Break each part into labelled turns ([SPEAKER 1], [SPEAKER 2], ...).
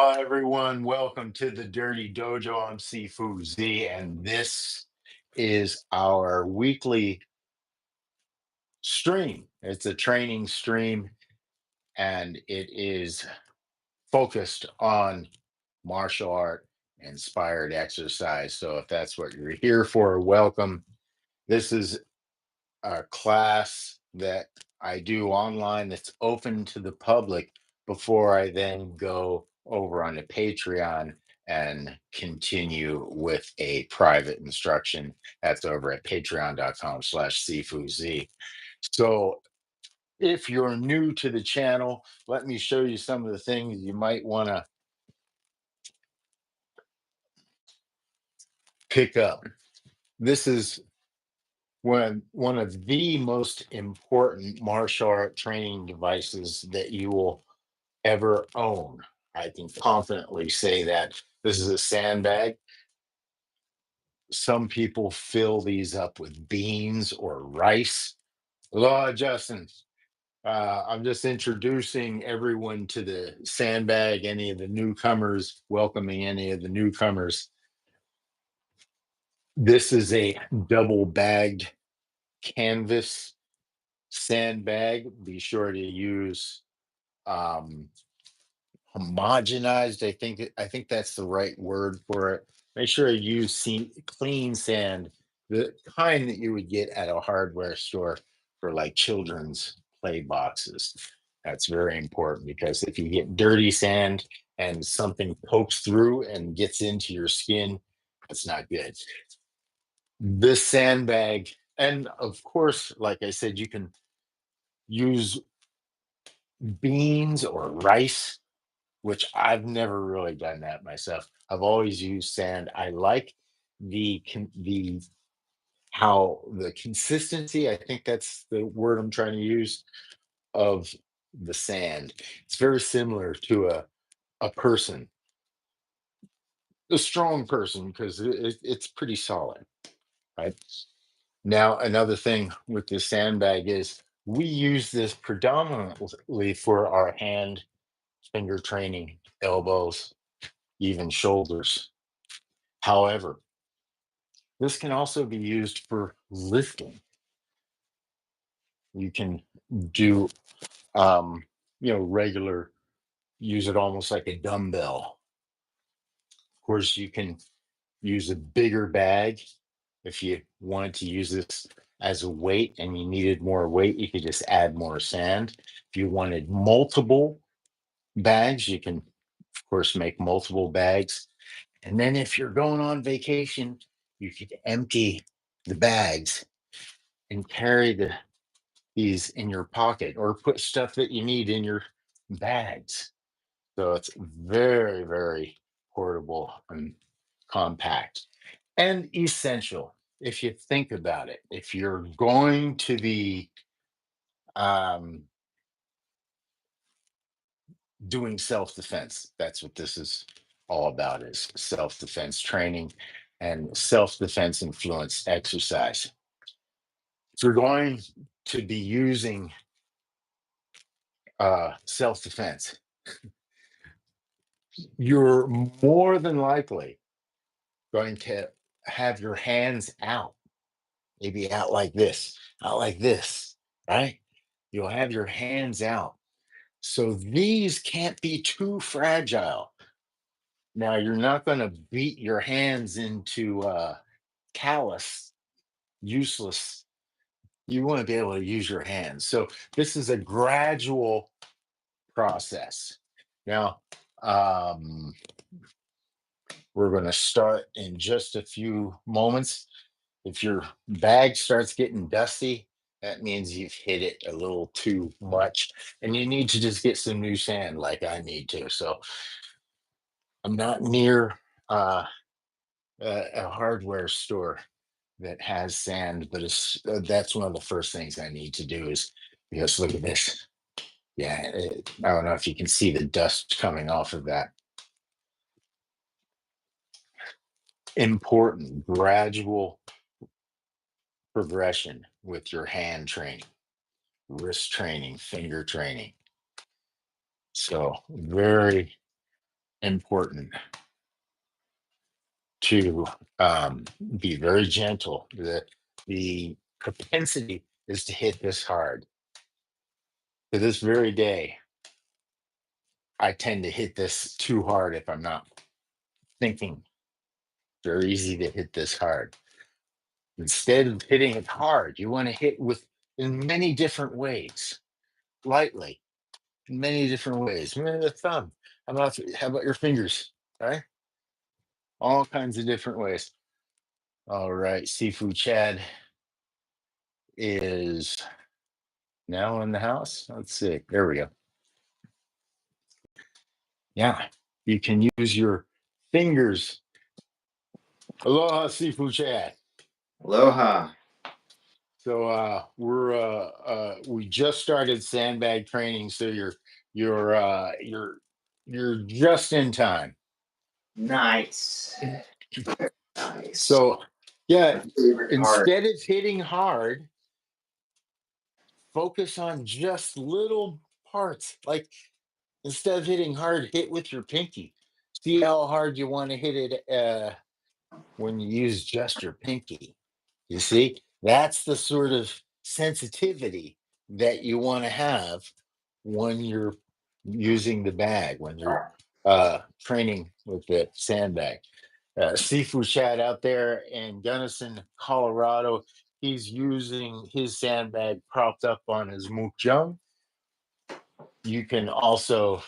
[SPEAKER 1] Aloha, everyone. Welcome to the Dirty Dojo. I'm Sifu Z, and this is our weekly stream. It's a training stream, and it is focused on martial art inspired exercise. So, if that's what you're here for, welcome. This is a class that I do online that's open to the public before I then go over on a Patreon and continue with a private instruction. That's over at patreon.com/cfuz. So if you're new to the channel, let me show you some of the things you might want to pick up. This is one of the most important martial art training devices that you will ever own. I can confidently say that. This is a sandbag. Some people fill these up with beans or rice. Aloha, Justin. I'm just introducing everyone to the sandbag, any of the newcomers, welcoming any of the newcomers. This is a double bagged canvas sandbag. Be sure to use um, homogenized. I think that's the right word for it. Make sure you use clean sand, the kind that you would get at a hardware store for like children's play boxes. That's very important because if you get dirty sand and something pokes through and gets into your skin, it's not good. This sandbag, and of course, like I said, you can use beans or rice, which I've never really done that myself. I've always used sand. I like the how the consistency, I think that's the word I'm trying to use, of the sand. It's very similar to a person, a strong person, because it's pretty solid, right? Now, another thing with this sandbag is we use this predominantly for our hand finger training, elbows, even shoulders. However, this can also be used for lifting. You can do, um, regular, use it almost like a dumbbell. Of course, you can use a bigger bag. If you wanted to use this as a weight and you needed more weight, you could just add more sand. If you wanted multiple bags, you can, of course, make multiple bags. And then if you're going on vacation, you could empty the bags and carry these in your pocket or put stuff that you need in your bags. So it's very, very portable and compact and essential. If you think about it, if you're going to be um, doing self-defense, that's what this is all about, is self-defense training and self-defense influenced exercise. If you're going to be using self-defense, you're more than likely going to have your hands out, maybe out like this, right? You'll have your hands out. So these can't be too fragile. Now, you're not going to beat your hands into callous, useless. You want to be able to use your hands. So this is a gradual process. Now, um, we're going to start in just a few moments. If your bag starts getting dusty, that means you've hit it a little too much and you need to just get some new sand like I need to. So I'm not near a hardware store that has sand, but that's one of the first things I need to do is, because look at this. Yeah, I don't know if you can see the dust coming off of that. Important gradual progression with your hand training, wrist training, finger training. So very, important to be very gentle. The propensity is to hit this hard. To this very day, I tend to hit this too hard if I'm not thinking. Very easy to hit this hard. Instead of hitting it hard, you want to hit with in many different ways, lightly, in many different ways. Maybe the thumb. How about your fingers? Right? All kinds of different ways. All right, Sifu Chad is now in the house. Let's see. There we go. Yeah, you can use your fingers. Aloha, Sifu Chad.
[SPEAKER 2] Aloha.
[SPEAKER 1] So we just started sandbag training, so you're just in time.
[SPEAKER 2] Nice. Nice.
[SPEAKER 1] So yeah,
[SPEAKER 2] My favorite part.
[SPEAKER 1] instead of hitting hard, focus on just little parts. Like instead of hitting hard, hit with your pinky. See how hard you want to hit it when you use just your pinky. You see, that's the sort of sensitivity that you want to have when you're using the bag, when you're training with the sandbag. Sifu Chad out there in Gunnison, Colorado, he's using his sandbag propped up on his mukjang. You can also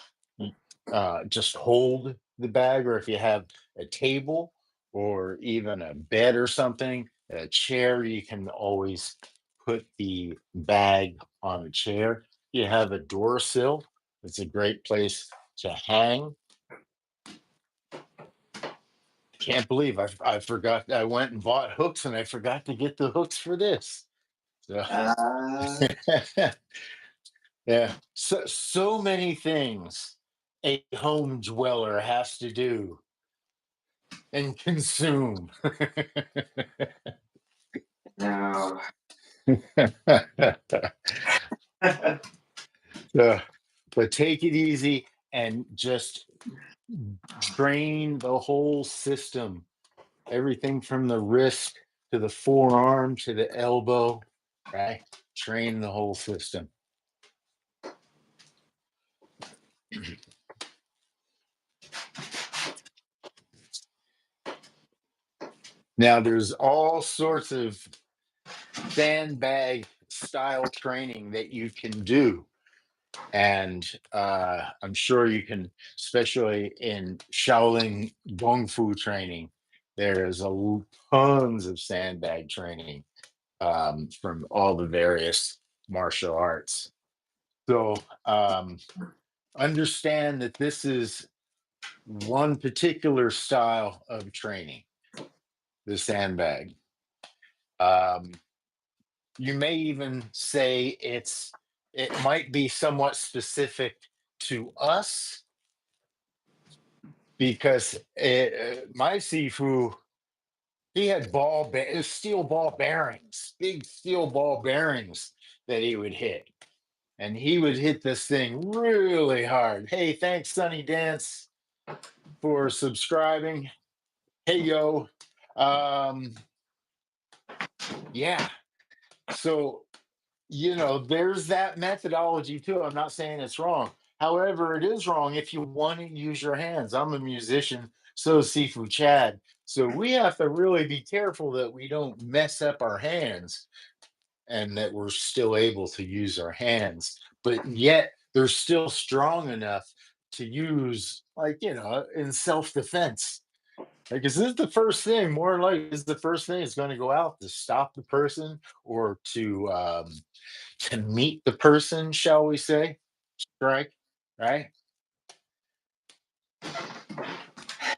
[SPEAKER 1] just hold the bag, or if you have a table or even a bed or something, a chair, you can always put the bag on a chair. You have a door sill, it's a great place to hang. Can't believe I forgot. I went and bought hooks and I forgot to get the hooks for this. So,
[SPEAKER 2] Uh,
[SPEAKER 1] yeah, so many things a home dweller has to do and consume.
[SPEAKER 2] no.
[SPEAKER 1] Uh, but take it easy and just train the whole system, everything from the wrist to the forearm to the elbow, right? Train the whole system. Now, there's all sorts of sandbag style training that you can do. And I'm sure you can, especially in Shaolin Gong Fu training, there's tons of sandbag training from all the various martial arts. So understand that this is one particular style of training, the sandbag. Um, you may even say it might be somewhat specific to us because my Sifu, he had steel ball bearings, big steel ball bearings that he would hit, and he would hit this thing really hard. Hey, thanks Sunny Dance for subscribing. Hey yo, um, yeah. So there's that methodology too. I'm not saying it's wrong. However, it is wrong if you want to use your hands. I'm a musician, so is Sifu Chad. So we have to really be careful that we don't mess up our hands and that we're still able to use our hands, but yet they're still strong enough to use, like, in self-defense. Like, is this the first thing? More like, is the first thing is going to go out to stop the person or to meet the person, shall we say? Strike, right?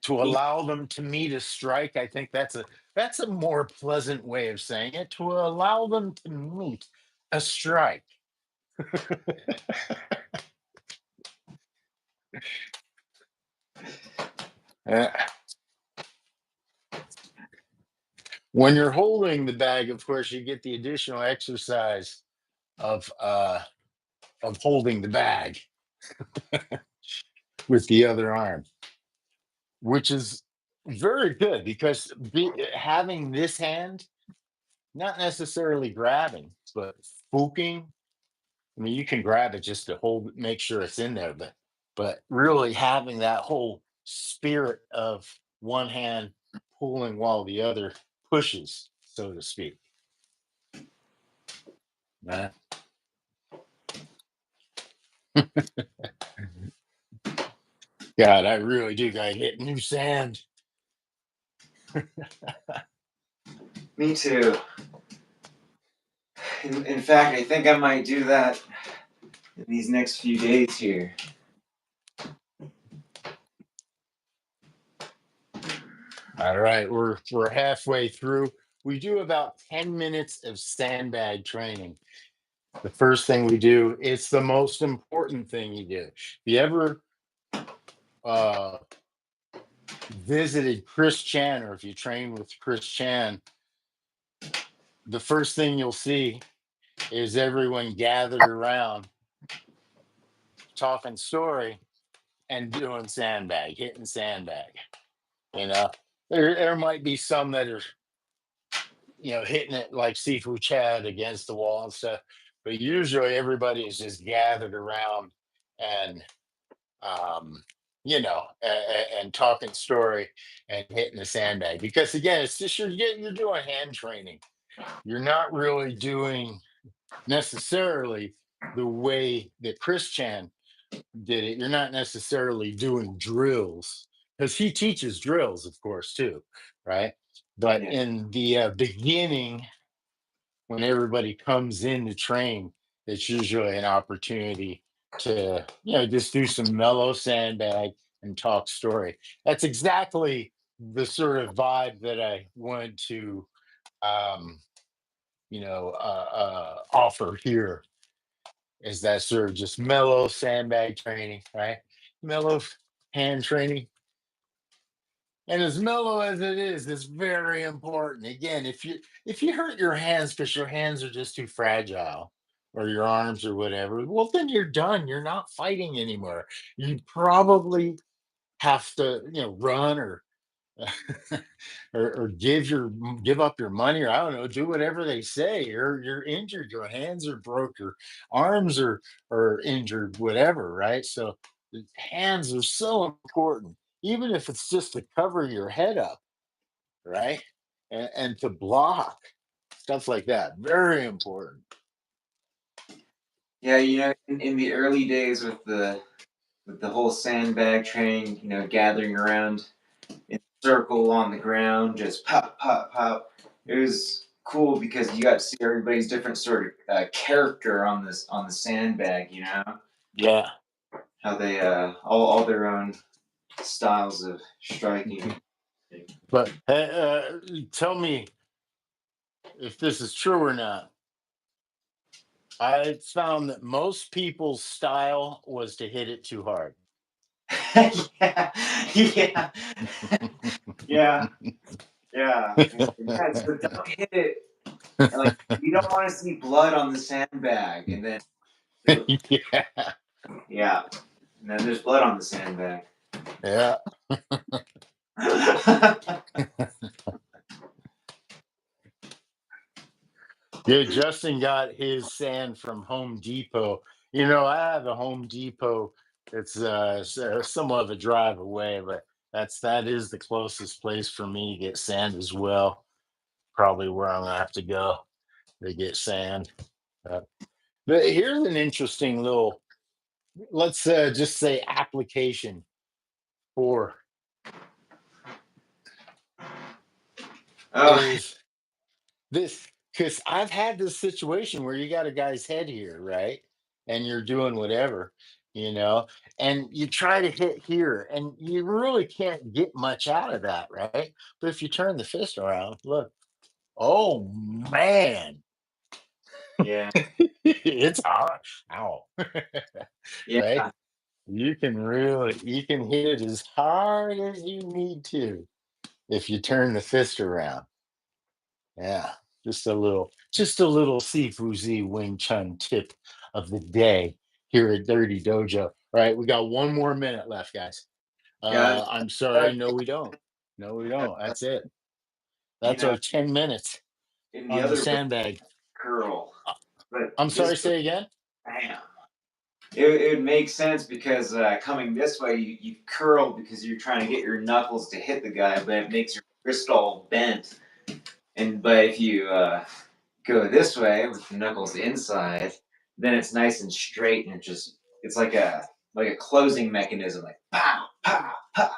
[SPEAKER 1] To allow them to meet a strike, I think that's a more pleasant way of saying it. To allow them to meet a strike. Uh, when you're holding the bag, of course, you get the additional exercise of holding the bag with the other arm. which is very good because having this hand, not necessarily grabbing, but spooking. I mean, you can grab it just to hold, make sure it's in there, but really having that whole spirit of one hand pulling while the other pushes, so to speak. Right? God, I really do got to hit new sand.
[SPEAKER 2] Me too. In fact, I think I might do that in these next few days here.
[SPEAKER 1] All right, we're halfway through. We do about 10 minutes of sandbag training. The first thing we do, it's the most important thing you do. If you ever uh, visited Chris Chan, or if you train with Chris Chan, the first thing you'll see is everyone gathered around talking story and doing sandbag, hitting sandbag. You know, there might be some that are, hitting it like Sifu Chad against the wall and stuff, but usually everybody is just gathered around and um, and talking story and hitting the sandbag. Because again, it's just you're doing hand training. You're not really doing necessarily the way that Chris Chan did it. You're not necessarily doing drills because he teaches drills, of course, too, right? But
[SPEAKER 2] Yeah.
[SPEAKER 1] in the beginning, when everybody comes in to train, it's usually an opportunity to, just do some mellow sandbag and talk story. That's exactly the sort of vibe that I wanted to, um, offer here, is that sort of just mellow sandbag training, right? Mellow hand training. And as mellow as it is, it's very important. Again, if you hurt your hands because your hands are just too fragile, or your arms or whatever, well then you're done. You're not fighting anymore. You probably have to, run, or or give up your money, or I don't know, do whatever they say. You're injured, your hands are broke, your arms are injured, whatever, right? So the hands are so important, even if it's just to cover your head up, right? And to block, stuff like that, very important.
[SPEAKER 2] Yeah, in the early days with the whole sandbag training, gathering around in a circle on the ground, just pop, pop, pop. It was cool because you got to see everybody's different sort of character on the sandbag.
[SPEAKER 1] Yeah.
[SPEAKER 2] How they all their own styles of striking.
[SPEAKER 1] But tell me if this is true or not. I found that most people's style was to hit it too hard.
[SPEAKER 2] Yeah, yeah, yeah, yeah. Yeah, so don't hit it. Like you don't want to see blood on the sandbag, and then
[SPEAKER 1] Yeah.
[SPEAKER 2] yeah, and then there's blood on the sandbag.
[SPEAKER 1] Yeah. Yeah, Justin got his sand from Home Depot. I have a Home Depot. It's somewhat of a drive away, but that is the closest place for me to get sand as well. Probably where I'm gonna have to go to get sand. Uh, but here's an interesting little, let's just say, application for
[SPEAKER 2] Oh,
[SPEAKER 1] is this, because I've had this situation where you got a guy's head here, right? And you're doing whatever, you know, and you try to hit here, and you really can't get much out of that, right? But if you turn the fist around, look, oh man,
[SPEAKER 2] yeah,
[SPEAKER 1] it's hot. Ow. Right?
[SPEAKER 2] yeah.
[SPEAKER 1] You can hit it as hard as you need to if you turn the fist around. Yeah, just a little Sifu Z Wing Chun tip of the day here at Dirty Dojo. All right, we got one more minute left, guys.
[SPEAKER 2] Yeah,
[SPEAKER 1] I'm sorry. No, we don't. No, we don't. That's it.
[SPEAKER 2] you
[SPEAKER 1] That's
[SPEAKER 2] know,
[SPEAKER 1] our 10 minutes
[SPEAKER 2] in the
[SPEAKER 1] on the
[SPEAKER 2] other way,
[SPEAKER 1] sandbag.
[SPEAKER 2] curl,
[SPEAKER 1] Uh,
[SPEAKER 2] but
[SPEAKER 1] I'm
[SPEAKER 2] this
[SPEAKER 1] sorry. Say again.
[SPEAKER 2] bam. It would make sense because coming this way, you curl because you're trying to get your knuckles to hit the guy, but it makes your wrist all bent. And but if you go this way with the knuckles inside, then it's nice and straight, and it's like a closing mechanism, like pow pow pow.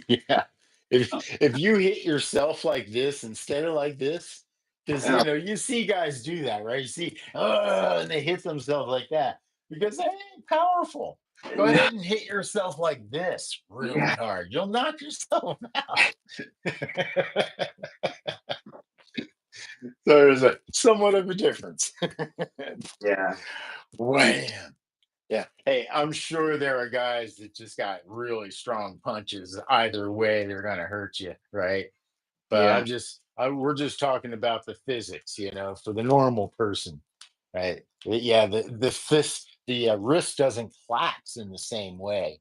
[SPEAKER 1] Yeah. If you hit yourself like this instead of like this, because
[SPEAKER 2] Oh,
[SPEAKER 1] you see guys do that, right? You see, and they hit themselves like that because they ain't powerful. Go
[SPEAKER 2] no,
[SPEAKER 1] ahead and hit yourself like this really
[SPEAKER 2] yeah,
[SPEAKER 1] hard. You'll knock yourself out. So there's a somewhat of a difference.
[SPEAKER 2] yeah,
[SPEAKER 1] Wham. Yeah. Hey, I'm sure there are guys that just got really strong punches. Either way, they're gonna hurt you, right? But
[SPEAKER 2] yeah,
[SPEAKER 1] we're just talking about the physics, for the normal person, right? Yeah, the fist, the wrist doesn't collapse in the same way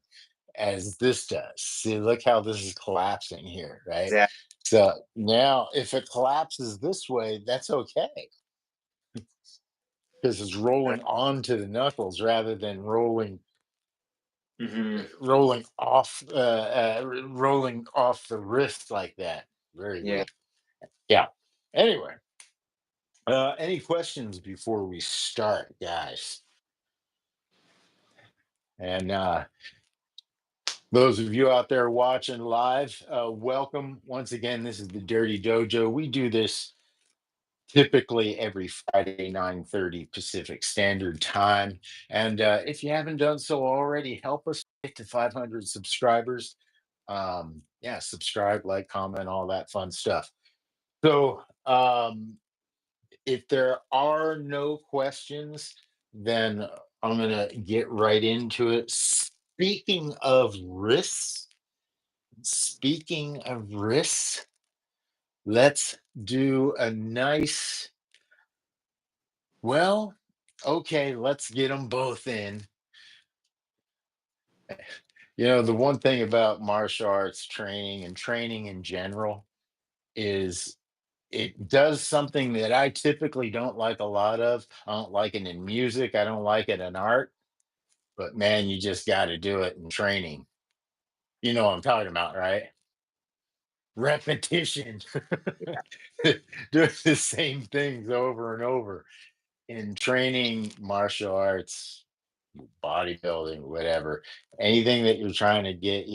[SPEAKER 1] as this does. See, look how this is collapsing here, right?
[SPEAKER 2] exactly.
[SPEAKER 1] So now, if it collapses this way, that's okay because it's rolling onto the knuckles rather than
[SPEAKER 2] Hmm.
[SPEAKER 1] rolling off the wrist like that. Very
[SPEAKER 2] Yeah,
[SPEAKER 1] weak. Yeah. Anyway, any questions before we start, guys? And those of you out there watching live, welcome. Once again, this is the Dirty Dojo. We do this typically every Friday, 9:30 Pacific Standard Time. And if you haven't done so already, help us get to 500 subscribers. Yeah, subscribe, like, comment, all that fun stuff. So, if there are no questions, then I'm going to get right into it. Speaking of risks, let's do a nice, well, okay, let's get them both in. The one thing about martial arts training and training in general is it does something that I typically don't like a lot of. I don't like it in music, I don't like it in art. But man, you just got to do it in training. You know what I'm talking about, right? Repetition. Doing the same things over and over in training, martial arts, bodybuilding, whatever, anything that you're trying to get.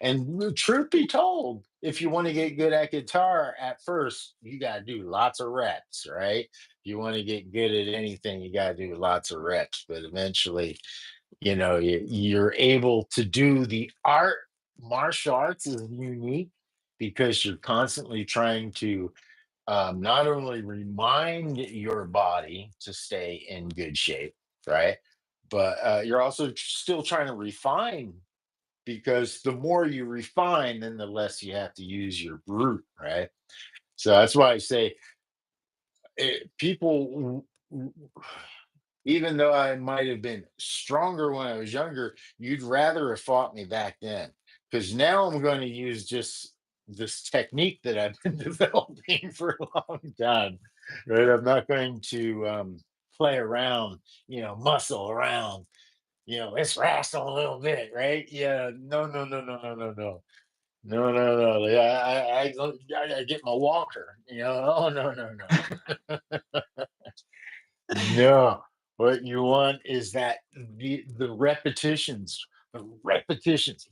[SPEAKER 1] And the truth be told, if you want to get good at guitar at first, you got to do lots of reps, right? If you want to get good at anything, you got to do lots of reps, but eventually you're able to do the art. Martial arts is unique because you're constantly trying to not only remind your body to stay in good shape, right, but you're also still trying to refine, because the more you refine, then the less you have to use your brute, right? So that's why I say people, even though I might have been stronger when I was younger, you'd rather have fought me back then. Because now I'm going to use just this technique that I've been developing for a long time. Right? I'm not going to play around, muscle around, let's wrestle a little bit, right? Yeah, no, no, no, no, no, no, no. No, no, no. Like, I gotta get my walker. Oh, no, no, no. No, what you want is that the repetitions,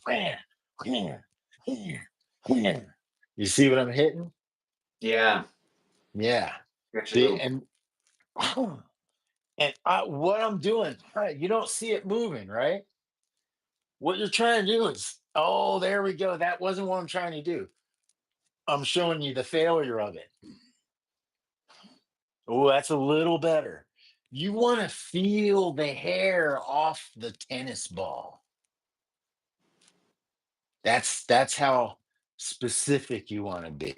[SPEAKER 1] Wham, wham, wham, wham. You see what I'm hitting?
[SPEAKER 2] yeah.
[SPEAKER 1] Yeah.
[SPEAKER 2] Got your
[SPEAKER 1] See,
[SPEAKER 2] little.
[SPEAKER 1] and what I'm doing, you don't see it moving, right? What you're trying to do is, oh, there we go. That wasn't what I'm trying to do. I'm showing you the failure of it. Oh, that's a little better. You want to feel the hair off the tennis ball. That's how specific you want to be.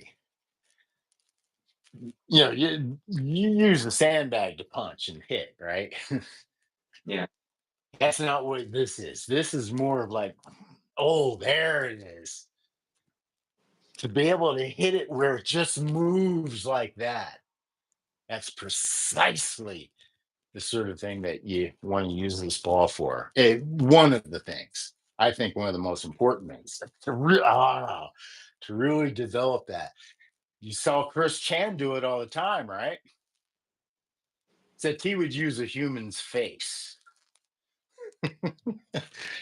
[SPEAKER 1] You use a sandbag to punch and hit, right?
[SPEAKER 2] Yeah,
[SPEAKER 1] That's not what this is. This is more of like, Oh, there it is. To be able to hit it where it just moves like that. That's precisely the sort of thing that you want to use this ball for. One of the things, I think, one of the most important things to really develop that. You saw Chris Chan do it all the time, right? Except he would use a human's face.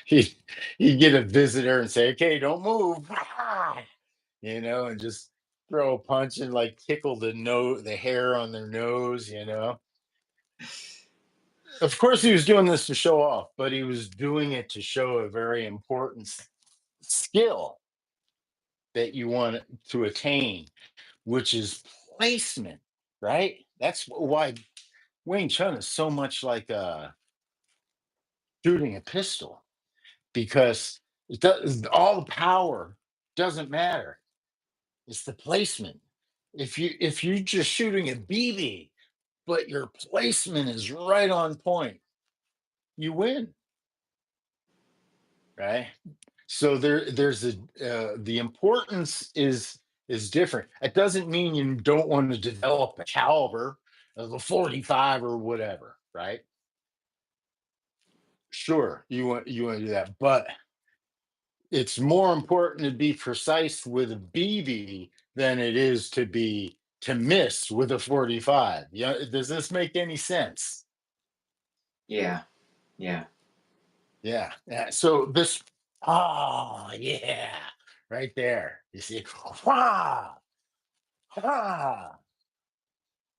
[SPEAKER 1] he he'd get a visitor and say, "Okay, don't move," and just throw a punch and like tickle the hair on their nose. Of course, he was doing this to show off, but he was doing it to show a very important skill that you want to attain, which is placement, right? That's why Wing Chun is so much like shooting a pistol, because all the power doesn't matter. It's the placement. If you're just shooting a BB, but your placement is right on point, you win, right? So there's the importance is different. It doesn't mean you don't want to develop a caliber of a 45 or whatever, right? Sure, you want to do that, but it's more important to be precise with a BB than it is to miss with a 45. Yeah, does this make any sense?
[SPEAKER 2] Yeah, yeah,
[SPEAKER 1] Yeah. Yeah. So this, oh yeah, right there. You see, wah, wah,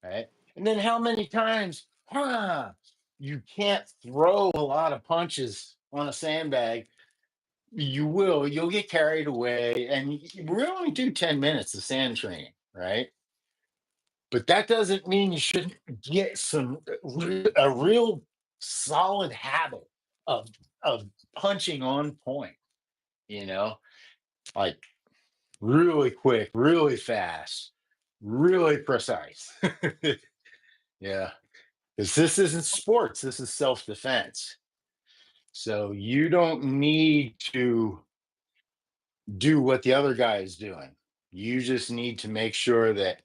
[SPEAKER 1] right? And then how many times, you can't throw a lot of punches on a sandbag. You'll get carried away, and we only do 10 minutes of sand training, right? But that doesn't mean you shouldn't get a real solid habit of of punching on point, you know, like really quick, really fast, really precise. Yeah, because this isn't sports, this is self-defense. So you don't need to do what the other guy is doing. You just need to make sure that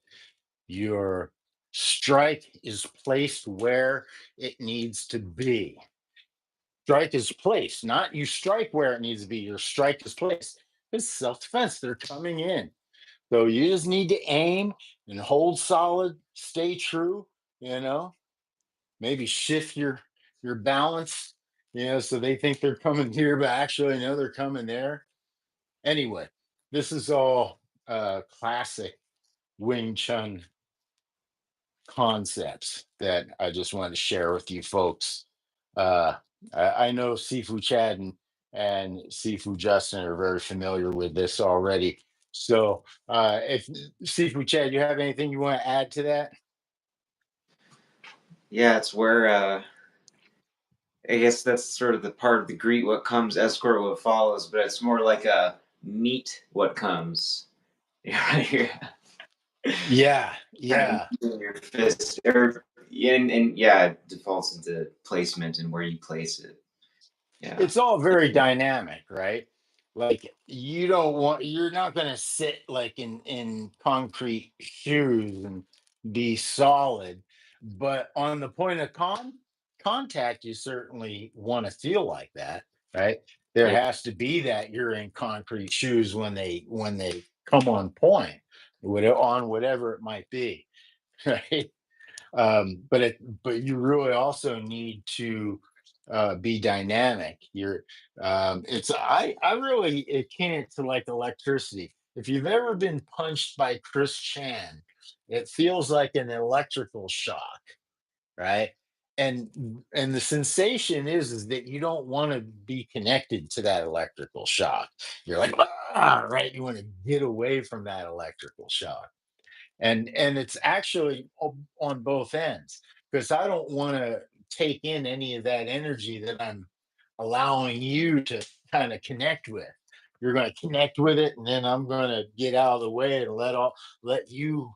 [SPEAKER 1] your strike is placed where it needs to be. Strike is placed, not you strike where it needs to be. Your strike is placed. It's self defense. They're coming in. So you just need to aim and hold solid, stay true, you know, maybe shift your balance, so they think they're coming here, but actually, no, they're coming there. Anyway, this is all classic Wing Chun concepts that I just wanted to share with you folks. Uh, I know Sifu Chad and Sifu Justin are very familiar with this already. So, if Sifu Chad, you have anything you want to add to that?
[SPEAKER 2] yeah. It's where I guess that's sort of the part of the greet what comes, escort what follows, but it's more like a meet what comes. You're
[SPEAKER 1] Yeah,
[SPEAKER 2] kind of
[SPEAKER 1] yeah.
[SPEAKER 2] using your fist, and yeah, it defaults into placement and where you place it. Yeah,
[SPEAKER 1] It's all very dynamic, right? Like you're not going to sit like in concrete shoes and be solid, but on the point of contact, you certainly want to feel like that, right? There
[SPEAKER 2] yeah,
[SPEAKER 1] has to be that you're in concrete shoes when they come on point, on whatever it might be, right? But you really also need to be dynamic. It's I really akin it to like electricity. If you've ever been punched by Chris Chan, it feels like an electrical shock, right? And the sensation is that you don't want to be connected to that electrical shock. You're like, right, you want to get away from that electrical shock. And it's actually on both ends, because I don't want to take in any of that energy that I'm allowing you to kind of connect with. You're going to connect with it, and then I'm going to get out of the way and let you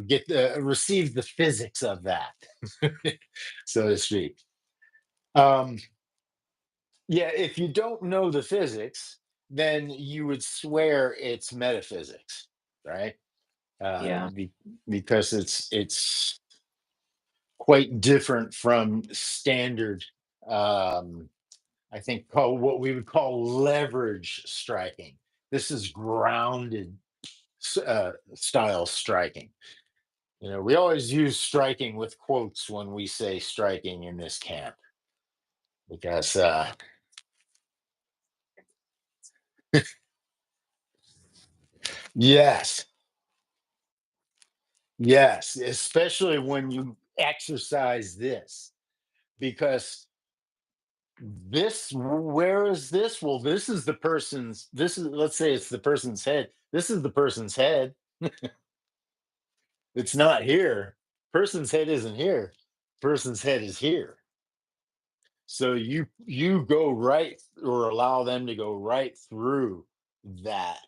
[SPEAKER 1] get the receive the physics of that, so to speak. um Yeah, if you don't know the physics, then you would swear it's metaphysics, right? Uh,
[SPEAKER 2] Yeah.
[SPEAKER 1] be, because it's quite different from standard. Um, I think called what we would call leverage striking. This is grounded style striking. You know, we always use striking with quotes when we say striking in this camp because yes, yes, especially when you exercise this because this where is this? Well, this is the person's this is let's say it's the person's head. This is the person's head. It's not here. Person's head isn't here. Person's head is here. So you go right or allow them to go right through that.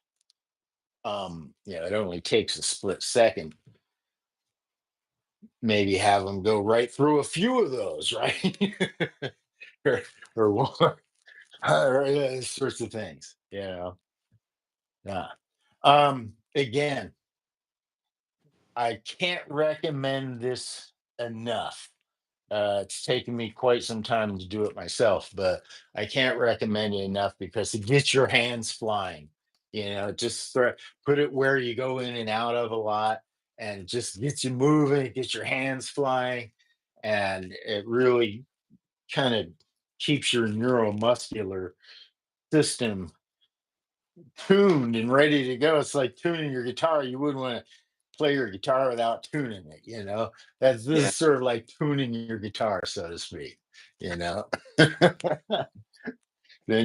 [SPEAKER 1] It only takes a split second. Maybe have them go right through a few of those, right? or, or one, or sorts of things. Yeah. Again, I can't recommend this enough. It's taken me quite some time to do it myself, but I can't recommend it enough because it gets your hands flying. Just put it where you go in and out of a lot, and it just gets you moving. It gets your hands flying, and it really kind of keeps your neuromuscular system tuned and ready to go. It's like tuning your guitar. You wouldn't want to play your guitar without tuning it, this
[SPEAKER 2] Yeah.
[SPEAKER 1] is sort of like tuning your guitar, so to speak, you know. Then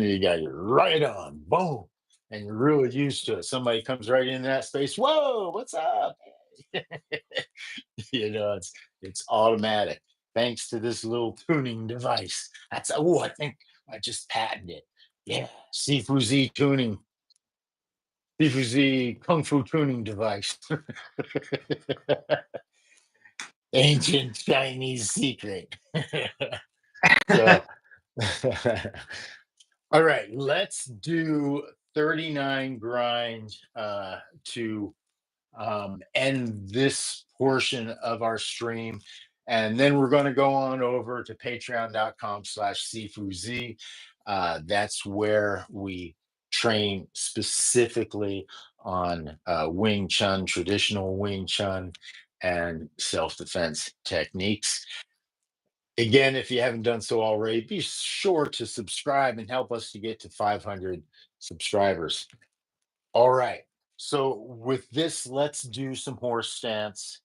[SPEAKER 1] you got your right on, boom, and you're really used to it. Somebody comes right in that space. Whoa, what's up? It's automatic thanks to this little tuning device. I think I just patented it. Yeah, Sifu Z tuning. Sifu Kung Fu tuning device. Ancient Chinese secret. So, all right, let's do 39 grind to end this portion of our stream. And then we're going to go on over to patreon.com/CFUZ. That's where we train specifically on Wing Chun, traditional Wing Chun, and self defense techniques. Again, if you haven't done so already, be sure to subscribe and help us to get to 500 subscribers. All right. So with this, let's do some horse stance.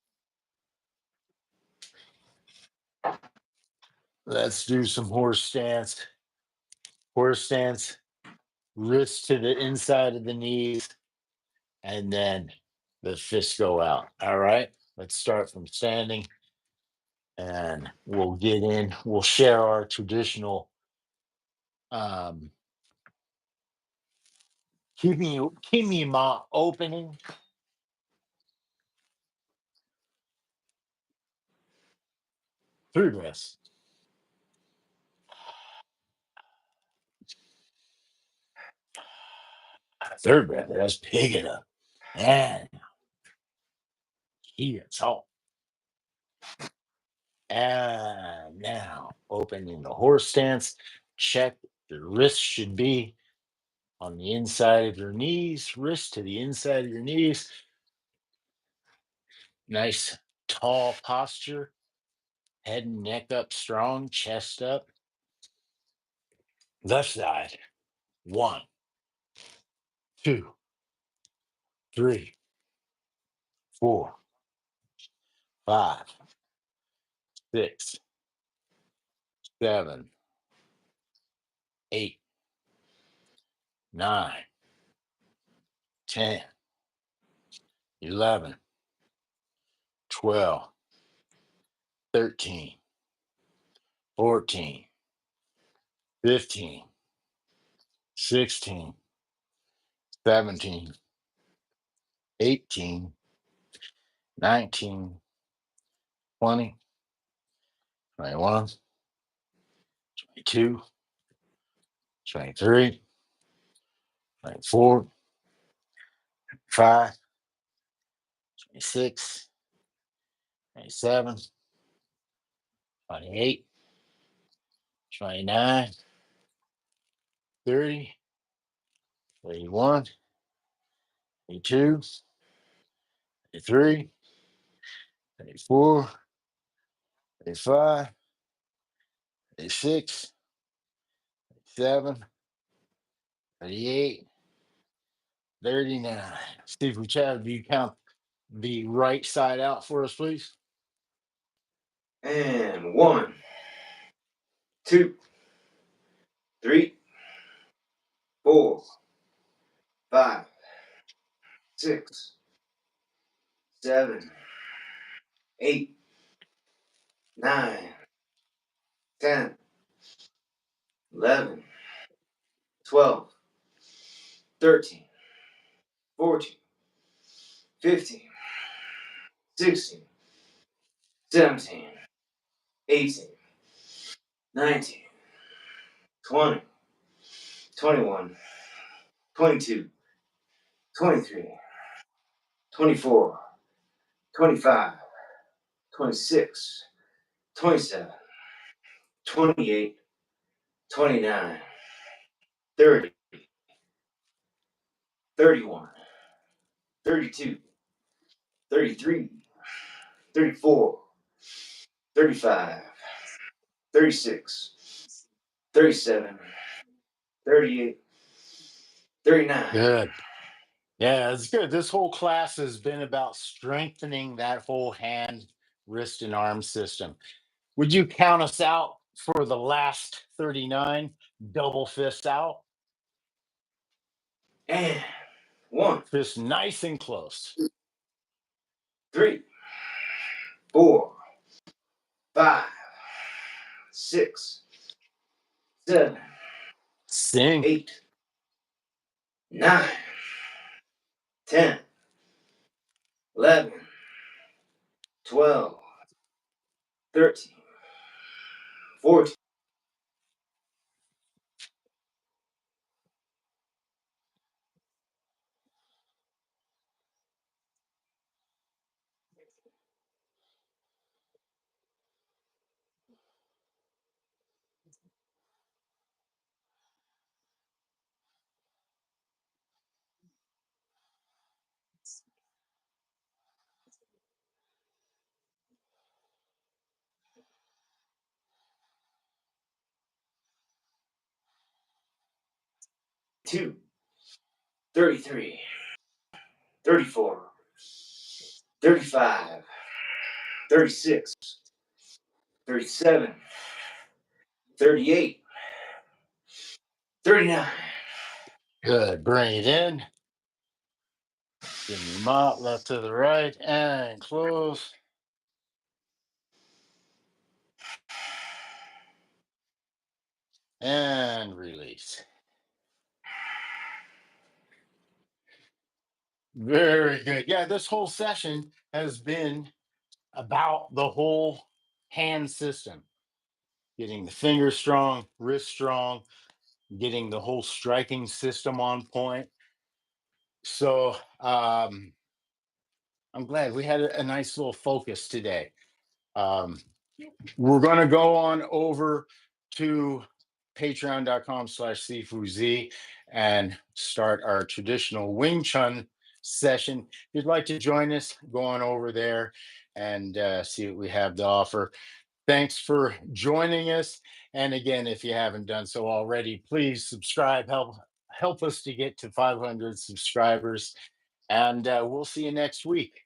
[SPEAKER 1] Let's do some horse stance. Horse stance, wrists to the inside of the knees, and then the fists go out. All right. Let's start from standing and we'll get in. We'll share our traditional um Kim Yee Mah opening. Three breaths. Third breath. That's big enough. And here, so and now opening the horse stance. Check your wrist should be on the inside of your knees, wrist to the inside of your knees. Nice tall posture, head and neck up strong, chest up. Left side. 1, 2, 3, 4, 5, 6, 7, 8, 9, 10, 11, 12, 13, 14, 15, 16, 17, 18, 19, 20, 21, 22, 23, 24, 5, 26, 27, 28, 29, 30, 31, 32, 33, 34, 35, 36, 37, 38, 39. Sifu Chad, do you count the right side out for us, please?
[SPEAKER 2] And 1, 2, 3, 4, 5, 6, 7, 8, 9, 10, 11, 12, 13, 14, 15, 16, 17, 18, 19, 20, 21, 22, 23, 24, 25, 26, 27, 28, 29, 30, 31, 32, 33, 34, 35, 36, 37, 38, 39.
[SPEAKER 1] Good. Yeah, it's good. This whole class has been about strengthening that whole hand, wrist, and arm system. Would you count us out for the last 39? Double fist out,
[SPEAKER 2] And 1,
[SPEAKER 1] fist nice and close.
[SPEAKER 2] 3, 4, 5, 6, 7,
[SPEAKER 1] Sing.
[SPEAKER 2] 8, 9, 10, 11, 12, 13, 14. Two, 33, 34, 35, 36, 37, 38, 39.
[SPEAKER 1] Good. Bring it in. Kim Yee Mah, left to the right, and close. And release. Very good. Yeah, this whole session has been about the whole hand system, getting the finger strong, wrist strong, getting the whole striking system on point. So I'm glad we had a nice little focus today. Um, we're going to go on over to patreon.com/cfuz and start our traditional Wing Chun session. If you'd like to join us, go on over there and see what we have to offer. Thanks for joining us. And again, if you haven't done so already, please subscribe. Help us to get to 500 subscribers. And we'll see you next week.